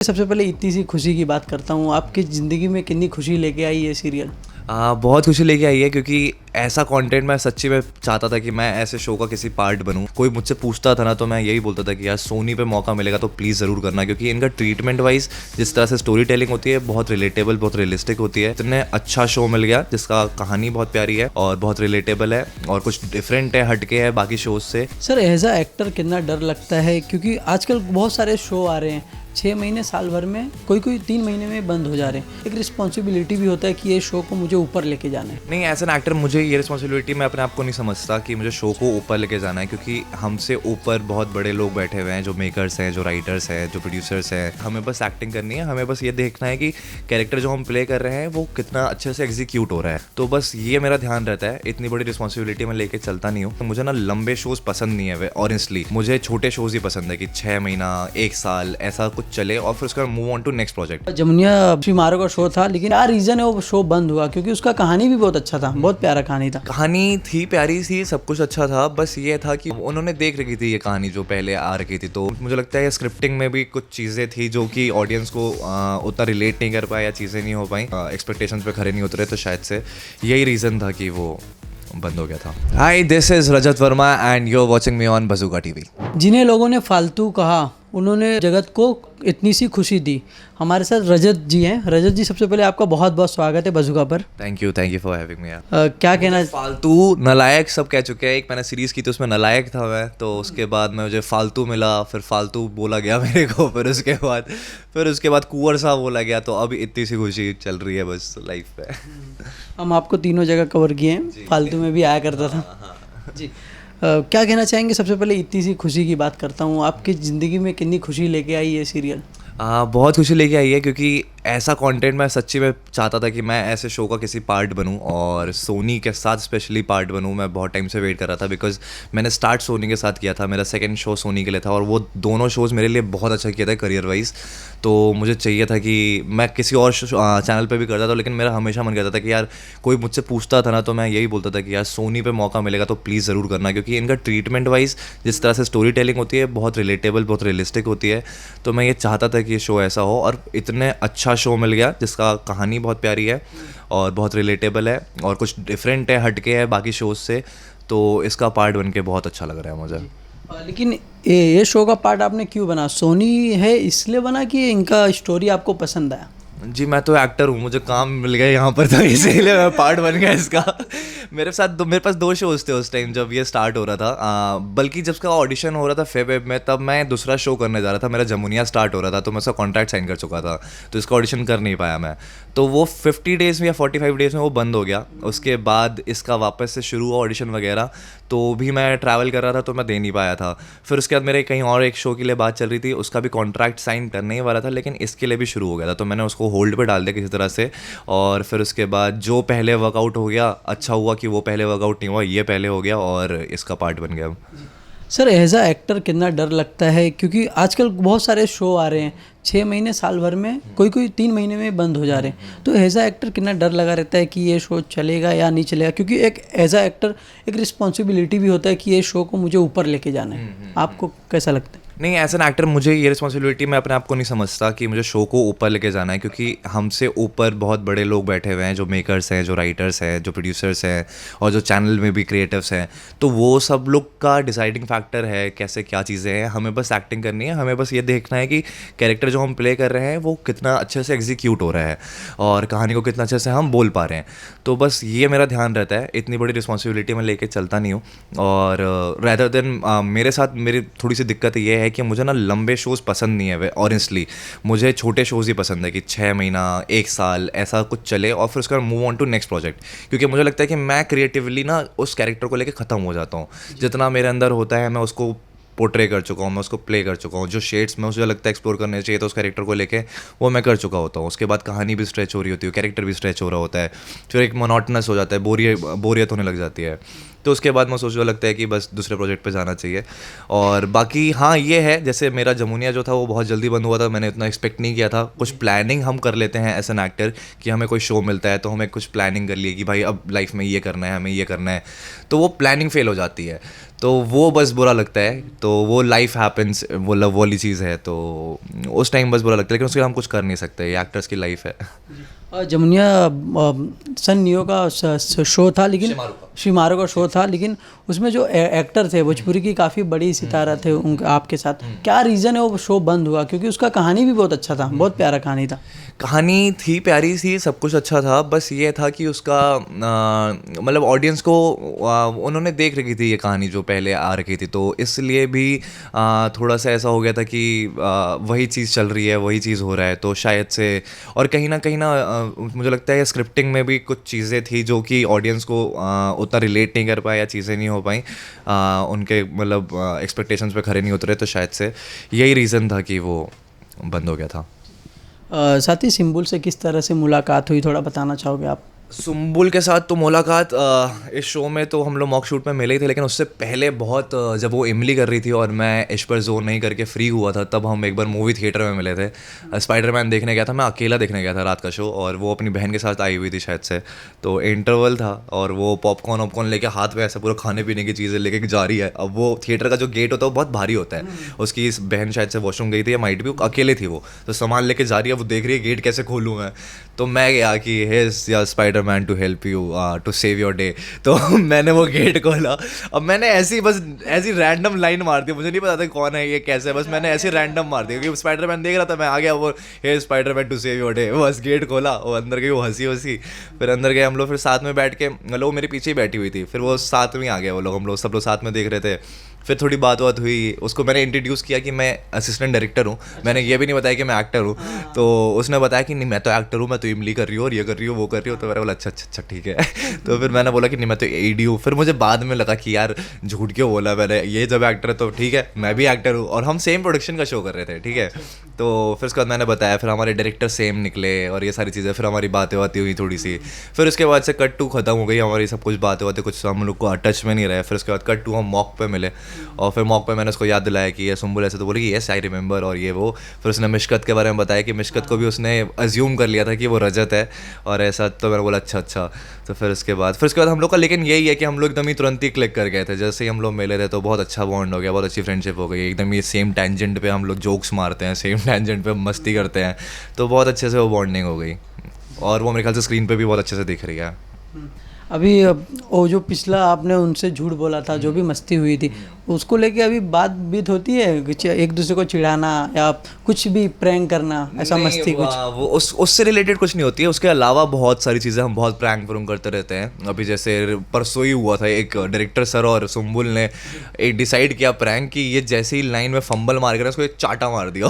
सबसे पहले इतनी सी खुशी की बात करता हूँ, आपकी ज़िंदगी में कितनी खुशी लेके आई ये सीरियल? बहुत खुशी लेके आई है क्योंकि ऐसा कंटेंट मैं सच्ची में चाहता था कि मैं ऐसे शो का किसी पार्ट बनूं। कोई मुझसे पूछता था ना तो मैं यही बोलता था कि यार सोनी पे मौका मिलेगा तो प्लीज़ ज़रूर करना, क्योंकि इनका ट्रीटमेंट वाइज जिस तरह से स्टोरी टेलिंग होती है बहुत रिलेटेबल, बहुत रियलिस्टिक होती है। इतने अच्छा शो मिल गया जिसका कहानी बहुत प्यारी है और बहुत रिलेटेबल है और कुछ डिफरेंट है, हटके है बाकी शोज से। सर एज अ एक्टर कितना डर लगता है, क्योंकि आजकल बहुत सारे शो आ रहे हैं 6 महीने साल भर में, कोई 3 महीने में बंद हो जा रहे हैं। एक रिस्पॉन्सिबिलिटी भी होता है कि ये शो को मुझे ऊपर लेके जाना है। नहीं, एज एन एक्टर मुझे ये रिस्पॉन्सिबिलिटी, मैं अपने आप को नहीं समझता कि मुझे शो को ऊपर लेके जाना है, क्योंकि हमसे ऊपर बहुत बड़े लोग बैठे हुए हैं, जो मेकर्स हैं, जो राइटर्स हैं, जो प्रोड्यूसर्स हैं। हमें बस एक्टिंग करनी है, हमें बस ये देखना है कि कैरेक्टर जो हम प्ले कर रहे हैं वो कितना अच्छे से एग्जीक्यूट हो रहा है। तो बस ये मेरा ध्यान रहता है। इतनी बड़ी रिस्पॉन्सिबिलिटी मैं लेके चलता नहीं हूँ। तो मुझे ना लंबे शोज पसंद नहीं है ऑनेस्टली। मुझे छोटे शोज ही पसंद है कि 6 महीना 1 साल ऐसा कुछ चले और फिर उसका move on to next project. Jamuniya Shrimaro का शो था, लेकिन क्या रीज़न है वो शो बंद हुआ? क्योंकि उसका कहानी भी बहुत अच्छा था, बहुत प्यारा कहानी था। कहानी थी, प्यारी सी, सब कुछ अच्छा था। बस ये था कि उन्होंने देख रखी थी ये कहानी जो पहले आ रखी थी, तो मुझे लगता है स्क्रिप्टिंग में भी कुछ चीज़ें थी जो कि ऑडियंस को उतना रिलेट नहीं कर पाया या चीज़ें नहीं हो पाई, एक्सपेक्टेशंस पे खरे नहीं उतरे, तो शायद से यही रीज़न था कि वो बंद हो गया था। Hi, this is Rajat Verma and you are watching me on Bazooka TV. जिन्हें लोगों ने फालतू कहा उन्होंने जगत को इतनी सी खुशी दी। हमारे साथ रजत जी हैं। रजत जी, सबसे पहले आपका बहुत बहुत स्वागत है बज़ूका पर। Thank you for having me. क्या कहना? फालतू, नलायक सब कह चुके हैं। एक मैंने सीरीज की थी उसमें नलायक था मैं, तो उसके बाद में मुझे फालतू मिला, फिर फालतू बोला गया मेरे को, फिर उसके बाद कुंवर सा बोला गया। तो अब इतनी सी खुशी चल रही है बस लाइफ पे। हम आपको तीनों जगह कवर किए हैं, फालतू में भी आया करता था जी। क्या कहना चाहेंगे? सबसे पहले इतनी सी खुशी की बात करता हूँ, आपकी ज़िंदगी में कितनी खुशी लेके आई ये सीरियल? बहुत खुशी लेके आई है क्योंकि ऐसा कंटेंट मैं सच्ची में चाहता था कि मैं ऐसे शो का किसी पार्ट बनूं और सोनी के साथ स्पेशली पार्ट बनूं। मैं बहुत टाइम से वेट कर रहा था, बिकॉज मैंने स्टार्ट सोनी के साथ किया था, मेरा सेकंड शो सोनी के लिए था और वो दोनों शोज़ मेरे लिए बहुत अच्छा किया था करियर वाइज। तो मुझे चाहिए था कि मैं किसी और चैनल पे भी करता था, लेकिन मेरा हमेशा मन करता था कि यार कोई मुझसे पूछता था ना तो मैं यही बोलता था कि यार सोनी पे मौका मिलेगा तो प्लीज़ ज़रूर करना, क्योंकि इनका ट्रीटमेंट वाइज जिस तरह से स्टोरी टेलिंग होती है बहुत रिलेटेबल, बहुत रियलिस्टिक होती है। तो मैं ये चाहता था कि ये शो ऐसा हो और इतने अच्छा शो मिल गया जिसका कहानी बहुत प्यारी है और बहुत रिलेटेबल है और कुछ डिफरेंट है, हटके है बाकी शोज से। तो इसका पार्ट बन के बहुत अच्छा लग रहा है मुझे। लेकिन ये शो का पार्ट आपने क्यों बना? सोनी है इसलिए बना कि इनका स्टोरी आपको पसंद आया? जी, मैं तो एक्टर हूँ, मुझे काम मिल गया यहाँ पर तो इसीलिए मैं पार्ट बन गया इसका। मेरे पास 2 शोज थे उस टाइम जब ये स्टार्ट हो रहा था। बल्कि जब उसका ऑडिशन हो रहा था फेब में, तब मैं दूसरा शो करने जा रहा था, मेरा जमुनिया स्टार्ट हो रहा था, तो मैं उसका कॉन्ट्रैक्ट साइन कर चुका था, तो इसका ऑडिशन कर नहीं पाया मैं। तो वो 50 डेज़ में या 45 डेज़ में वो बंद हो गया। उसके बाद इसका वापस से शुरू हुआ ऑडिशन वगैरह, तो भी मैं ट्रैवल कर रहा था तो मैं दे नहीं पाया था। फिर उसके बाद मेरे कहीं और एक शो के लिए बात चल रही थी, उसका भी कॉन्ट्रैक्ट साइन करने ही वाला था, लेकिन इसके लिए भी शुरू हो गया था, तो मैंने उसको होल्ड पे डाल दिया किसी तरह से। और फिर उसके बाद जो पहले वर्कआउट हो गया, अच्छा हुआ कि वो पहले वर्कआउट नहीं हुआ, ये पहले हो गया और इसका पार्ट बन गया। सर एज अ एक्टर कितना डर लगता है, क्योंकि आजकल बहुत सारे शो आ रहे हैं 6 महीने साल भर में, कोई 3 महीने में बंद हो जा रहे हैं। तो एज अ एक्टर कितना डर लगा रहता है कि ये शो चलेगा या नहीं चलेगा? क्योंकि एक एज अ एक्टर एक रिस्पॉन्सिबिलिटी भी होता है कि ये शो को मुझे ऊपर लेके जाना है। आपको कैसा लगता है? नहीं, एज एन एक्टर मुझे ये रिस्पॉन्सिबिलिटी, मैं अपने आप को नहीं समझता कि मुझे शो को ऊपर लेके जाना है, क्योंकि हमसे ऊपर बहुत बड़े लोग बैठे हुए हैं, जो मेकर्स हैं, जो राइटर्स हैं, जो प्रोड्यूसर्स हैं और जो चैनल में भी क्रिएटिव्स हैं। तो वो सब लोग का डिसाइडिंग फैक्टर है कैसे क्या चीज़ें हैं। हमें बस एक्टिंग करनी है, हमें बस ये देखना है कि कैरेक्टर जो हम प्ले कर रहे हैं वो कितना अच्छे से एग्जीक्यूट हो रहा है और कहानी को कितना अच्छे से हम बोल पा रहे हैं। तो बस ये मेरा ध्यान रहता है। इतनी बड़ी रिस्पॉन्सिबिलिटी मैं लेके चलता नहीं हूँ। और रैदर देन मेरे साथ मेरी थोड़ी सी दिक्कत ये है कि मुझे ना लंबे शोज़ पसंद नहीं है ऑनेस्टली। मुझे छोटे शोज़ ही पसंद है कि 6 महीना 1 साल ऐसा कुछ चले और फिर उसका move on to next project, क्योंकि मुझे लगता है कि मैं क्रिएटिवली ना उस कैरेक्टर को लेके ख़त्म हो जाता हूँ। जितना मेरे अंदर होता है मैं उसको पोर्ट्रे कर चुका हूँ, मैं उसको प्ले कर चुका हूँ। जो शेड्स में मुझे लगता है एक्सप्लोर करने चाहिए तो उस कैरेक्टर को लेके वो मैं कर चुका होता हूँ। उसके बाद कहानी भी स्ट्रेच हो रही होती है, कैरेक्टर भी स्ट्रेच हो रहा होता है, फिर एक मोनोटनस हो जाता है, बोरियत होने लग जाती है। तो उसके बाद मैं सोचने लगता है कि बस दूसरे प्रोजेक्ट पे जाना चाहिए। और बाकी हाँ ये है, जैसे मेरा जमुनिया जो था वो बहुत जल्दी बंद हुआ था, मैंने उतना एक्सपेक्ट नहीं किया था। कुछ प्लानिंग हम कर लेते हैं एज एन एक्टर कि हमें कोई शो मिलता है तो हमें कुछ प्लानिंग कर लिए कि भाई अब लाइफ में ये करना है, हमें ये करना है, तो वो प्लानिंग फेल हो जाती है, तो वो बस बुरा लगता है। तो वो लाइफ हैपेंस, वो लव वाली चीज़ है, तो उस टाइम बस बुरा लगता है, लेकिन उसके लिए हम कुछ कर नहीं सकते, ये एक्टर्स की लाइफ है। जमुनिया सन नियो का शो था, लेकिन शिमारो का शो था, लेकिन उसमें जो एक्टर थे भोजपुरी की काफ़ी बड़ी सितारा थे उनके आपके साथ, क्या रीज़न है वो शो बंद हुआ? क्योंकि उसका कहानी भी बहुत अच्छा था, बहुत प्यारा कहानी था। कहानी थी प्यारी सी, सब कुछ अच्छा था, बस ये था कि उसका मतलब ऑडियंस को उन्होंने देख रखी थी ये कहानी जो पहले आ रखी थी, तो इसलिए भी थोड़ा सा ऐसा हो गया था कि वही चीज़ चल रही है, वही चीज़ हो रहा है, तो शायद से। और कहीं ना मुझे लगता है स्क्रिप्टिंग में भी कुछ चीज़ें थी जो कि ऑडियंस को उतना रिलेट नहीं कर पाए या चीज़ें नहीं हो पाई, उनके मतलब एक्सपेक्टेशंस पे खरे नहीं उतरे, तो शायद से यही रीज़न था कि वो बंद हो गया था। साथ ही सिंबुल से किस तरह से मुलाकात हुई, थोड़ा बताना चाहोगे आप? सुम्बुल के साथ तो मुलाकात इस शो में तो हम लोग मॉक शूट में मिले ही थे, लेकिन उससे पहले बहुत जब वो इमली कर रही थी और मैं इश पर जोर नहीं करके फ्री हुआ था, तब हम एक बार मूवी थिएटर में मिले थे। स्पाइडरमैन देखने गया था, मैं अकेला देखने गया था रात का शो, और वो अपनी बहन के साथ आई हुई थी शायद से, तो इंटरवल था और वो पॉपकॉर्न वॉपकॉर्न लेके हाथ में ऐसा पूरा खाने पीने की चीज़ें लेके जा रही है। अब वो थिएटर का जो गेट होता है वो बहुत भारी होता है, उसकी इस बहन शायद से वॉशरूम गई थी या माइट भी, अकेले थी वो, तो सामान लेके जा रही है, वो देख रही है गेट कैसे खोलूँ मैं, तो मैं गया कि हे या Spiderman to help you to save your day, तो मैंने वो गेट खोला। अब मैंने ऐसी रैंडम लाइन मार दी, मुझे नहीं पता था कौन है ये कैसे है, बस मैंने ऐसे रैंडम मार दी क्योंकि स्पाइडरमैन देख रहा था, मैं आ गया, वो हे Spiderman to save your day, बस गेट खोला, वो अंदर गई, वो हंसी, फिर अंदर गए हम लोग, फिर साथ में बैठ के, मतलब वो मेरे पीछे ही बैठी हुई थी, फिर वो साथ में आ गया, वो लोग, हम लोग सब लोग साथ में देख रहे थे। फिर थोड़ी बात हुई, उसको मैंने इंट्रोड्यूस किया कि मैं असिस्टेंट डायरेक्टर हूँ, मैंने ये भी नहीं बताया कि मैं एक्टर हूँ, तो उसने बताया कि नहीं मैं तो एक्टर हूँ, मैं तो इमली कर रही हूँ और ये कर रही हूँ वो कर रही हूँ, तो मैंने बोला अच्छा ठीक है। तो फिर मैंने बोला कि नहीं मैं तो एडी हूँ, फिर मुझे बाद में लगा कि यार झूठ क्यों बोला मैंने, ये जब एक्टर है तो ठीक है मैं भी एक्टर हूँ, और हम सेम प्रोडक्शन का शो कर रहे थे, ठीक है। तो फिर उसके बाद मैंने बताया, फिर हमारे डायरेक्टर सेम निकले और ये सारी चीज़ें, फिर हमारी बातें हुई थोड़ी सी, फिर उसके बाद से कट 2 खत्म हो गई हमारी सब कुछ बातें, कुछ हम लोग को टच में नहीं रहे। फिर उसके बाद कट 2 हम मॉक पे मिले, और फिर मॉक पे मैंने उसको याद दिलाया कि ये सुम्बुल ऐसे, तो बोले कि येस आई रिमेंबर, और ये वो। फिर उसने मिशकत के बारे में बताया कि मिशकत को भी उसने अज्यूम कर लिया था कि वो रजत है और ऐसा, तो मैंने बोला अच्छा। तो फिर उसके बाद हम लोग का, लेकिन यही है कि हम लोग एकदम ही तुरंत ही क्लिक कर गए थे, जैसे ही हम लोग मिले थे तो बहुत अच्छा बॉन्ड हो गया, बहुत अच्छी फ्रेंडशिप हो गई एकदम, ये सेम टैंजेंट पे हम लोग जोक्स मारते हैं, सेम टैंजेंट पे मस्ती करते हैं, तो बहुत अच्छे से वो बॉन्डिंग हो गई, और वो मेरे ख्याल से स्क्रीन पे भी बहुत अच्छे से दिख रही है। अभी वो जो पिछला आपने उनसे झूठ बोला था, जो भी मस्ती हुई थी, उसको लेके अभी बात होती है कुछ, एक दूसरे को चिढ़ाना या कुछ भी प्रैंक करना, ऐसा नहीं, मस्ती कुछ? वो उससे रिलेटेड कुछ नहीं होती है, उसके अलावा बहुत सारी चीज़ें हम बहुत प्रैंक व्रूंक करते रहते हैं। अभी जैसे परसों ही हुआ था, एक डायरेक्टर सर और सुम्बुल ने एक डिसाइड किया प्रैंक कि ये जैसे ही लाइन में फंबल मार कर उसको एक चाटा मार दिया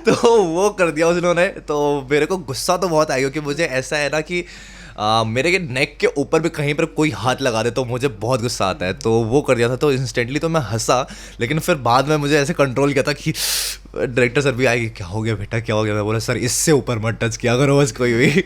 तो वो कर दिया उन्होंने, तो मेरे को गुस्सा तो बहुत आया, क्योंकि मुझे ऐसा है ना कि मेरे के नेक के ऊपर भी कहीं पर कोई हाथ लगा दे तो मुझे बहुत गुस्सा आता है, तो वो कर दिया था, तो इंस्टेंटली तो मैं हंसा, लेकिन फिर बाद में मुझे ऐसे कंट्रोल किया था कि डायरेक्टर सर भी आएगी, क्या हो गया बेटा क्या हो गया, मैं बोला सर इससे ऊपर मत टच किया करो बस कोई भी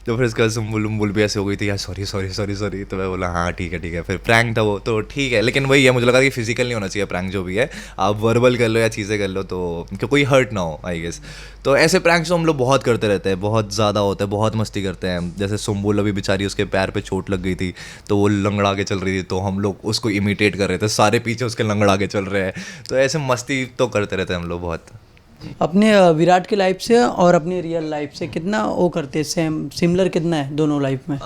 तो फिर इसका सुम्बुल भी ऐसे हो गई थी यार, सॉरी, तो मैं बोला हाँ ठीक है, फिर प्रैंक था वो तो ठीक है, लेकिन वही है, मुझे लगा कि फिजिकल नहीं होना चाहिए प्रैंक, जो भी है आप वर्बल कर लो या चीज़ें कर लो, तो कि कोई हर्ट ना हो आई गेस। तो ऐसे प्रैंक्स तो हम लोग बहुत करते रहते हैं, बहुत ज़्यादा होते हैं, बहुत मस्ती करते हैं। जैसे सुम्बुल अभी बेचारी उसके पैर पे चोट लग गई थी, तो वो लंगड़ा के चल रही थी, तो हम लोग उसको इमिटेट कर रहे थे, सारे पीछे उसके लंगड़ा के चल रहे हैं, तो ऐसे मस्ती तो करते रहते हैं हम लोग बहुत। अपने विराट की लाइफ से और अपनी रियल लाइफ से कितना वो करते हैं, सिमिलर कितना है दोनों लाइफ में?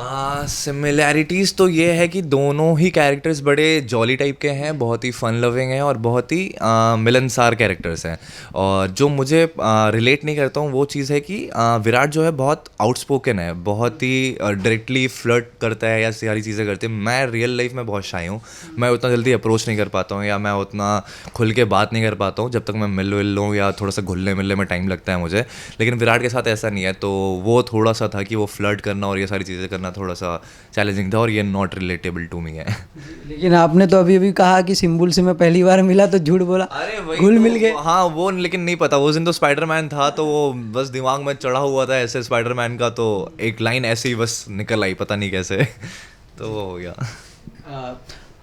सिमिलैरिटीज़ तो ये है कि दोनों ही कैरेक्टर्स बड़े जॉली टाइप के हैं, बहुत ही फन लविंग हैं और बहुत ही मिलनसार कैरेक्टर्स हैं। और जो मुझे रिलेट नहीं करता हूँ वो चीज़ है कि विराट जो है बहुत आउटस्पोकन है, बहुत ही डायरेक्टली फ्लर्ट करता है या सारी चीज़ें करते हैं। मैं रियल लाइफ में बहुत शाय हूँ, मैं उतना जल्दी अप्रोच नहीं कर पाता हूँ या मैं उतना खुल के बात नहीं कर पाता हूँ, जब तक मैं मिल लूँ या थोड़ा सा घुलने मिलने में टाइम लगता है मुझे। लेकिन विराट के साथ ऐसा नहीं है, तो वो थोड़ा सा था कि वो फ्लर्ट करना और ये सारी चीज़ें करना थोड़ा सा चैलेंजिंग था, और ये नॉट रिलेटेबल टू मी है। लेकिन आपने तो अभी कहा कि सिम्बुल से मैं पहली बार मिला तो झूठ बोला, अरे घुल मिल गए। हाँ वो, लेकिन नहीं पता, उस दिन तो स्पाइडरमैन था, तो वो बस दिमाग में चढ़ा हुआ था ऐसे स्पाइडरमैन का, तो एक लाइन ऐसे ही बस निकल आई, पता नहीं कैसे तो वो हो गया।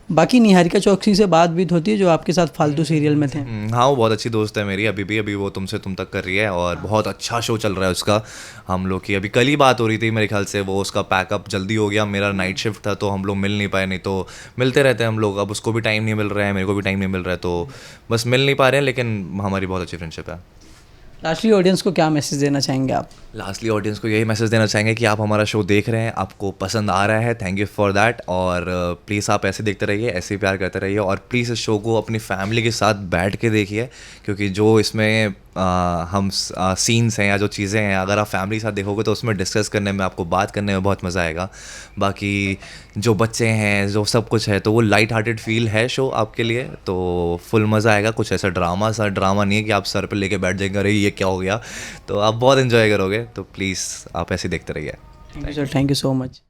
बाकी निहारिका चौकसी से बात भी होती है जो आपके साथ फालतू सीरियल में थे। हाँ वो बहुत अच्छी दोस्त है मेरी अभी वो तुमसे तुम तक कर रही है और बहुत अच्छा शो चल रहा है उसका। हम लोग की अभी कल ही बात हो रही थी मेरे ख्याल से, वो उसका पैकअप जल्दी हो गया, मेरा नाइट शिफ्ट था तो हम लोग मिल नहीं पाए, नहीं तो मिलते रहते हैं हम लोग। अब उसको भी टाइम नहीं मिल रहा है, मेरे को भी टाइम नहीं मिल रहा है, तो बस मिल नहीं पा रहे हैं, लेकिन हमारी बहुत अच्छी फ्रेंडशिप है। लास्टली ऑडियंस को क्या मैसेज देना चाहेंगे आप? लास्टली ऑडियंस को यही मैसेज देना चाहेंगे कि आप हमारा शो देख रहे हैं, आपको पसंद आ रहा है, थैंक यू फॉर दैट। और प्लीज़ आप ऐसे देखते रहिए, ऐसे ही प्यार करते रहिए, और प्लीज़ इस शो को अपनी फैमिली के साथ बैठ के देखिए, क्योंकि जो इसमें हम सीन्स हैं या जो चीज़ें हैं, अगर आप फैमिली के साथ देखोगे तो उसमें डिस्कस करने में, आपको बात करने में बहुत मज़ा आएगा। बाकी जो बच्चे हैं, जो सब कुछ है, तो वो लाइट हार्टेड फील है शो आपके लिए, तो फुल मज़ा आएगा। कुछ ऐसा ड्रामा नहीं है कि आप सर पे लेके बैठ जाएंगे अरे ये क्या हो गया, तो आप बहुत इन्जॉय करोगे। तो प्लीज़ आप ऐसे देखते रहिए। Thank you sir, thank you so much.